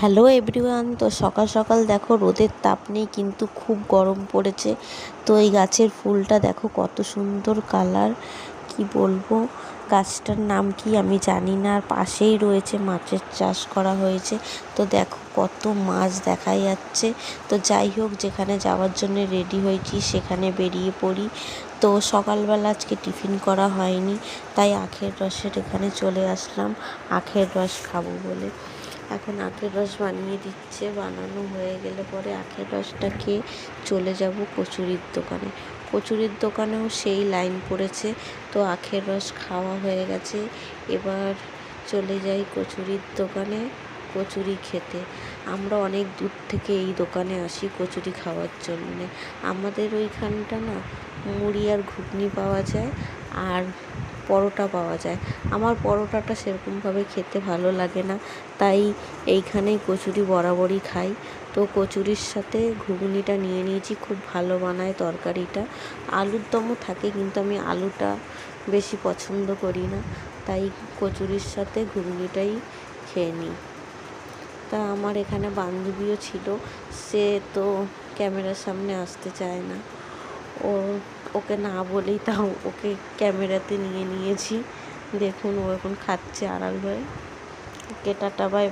Hello everyone. তো সকাল সকাল দেখো রোদের তাপ নেই কিন্তু খুব গরম পড়েছে। তো এই গাছের ফুলটা দেখো কত সুন্দর কালার, কি বলবো। গাছটার নাম কি আমি জানি না, আর পাশেই রয়েছে মাছের চাষ করা হয়েছে। তো দেখো কত মাছ দেখা যাচ্ছে। তো যাই হোক, যেখানে যাওয়ার জন্য রেডি হয়েছি সেখানে বেরিয়ে পড়ি। তো সকালবেলা আজকে টিফিন করা হয়নি, তাই আখের রসের এখানে চলে আসলাম আখের রস খাবো বলে। এখন আখের রস বানিয়ে দিচ্ছে, বানানো হয়ে গেলে পরে আখের রসটা খেয়ে চলে যাব কচুরির দোকানে। কচুরির দোকানেও সেই লাইন পড়েছে। তো আখের রস খাওয়া হয়ে গেছে, এবার চলে যাই কচুরির দোকানে কচুরি খেতে। আমরা অনেক দূর থেকে এই দোকানে আসি কচুরি খাওয়ার জন্যে। আমাদের ওইখানটা না মুড়ি আর ঘুগনি পাওয়া যায়, আর পরোটা পাওয়া যায়। আমার পরোটাটা সেরকমভাবে খেতে ভালো লাগে না, তাই এইখানেই কচুরি বরাবরই খাই। তো কচুরির সাথে ঘুগনিটা নিয়ে নিয়েছি, খুব ভালো বানায় তরকারিটা। আলুর দমও থাকে কিন্তু আমি আলুটা বেশি পছন্দ করি না, তাই কচুরির সাথে ঘুগনিটাই খেয়ে নিই। তা আমার এখানে বান্ধবীও ছিল, সে তো ক্যামেরার সামনে আসতে চায় না। ওকে না বলেই তাও ওকে ক্যামেরাতে নিয়ে নিয়েছি। দেখুন ও এখন খাচ্ছে আড়াল হয়ে। ওকে টাটা বাই।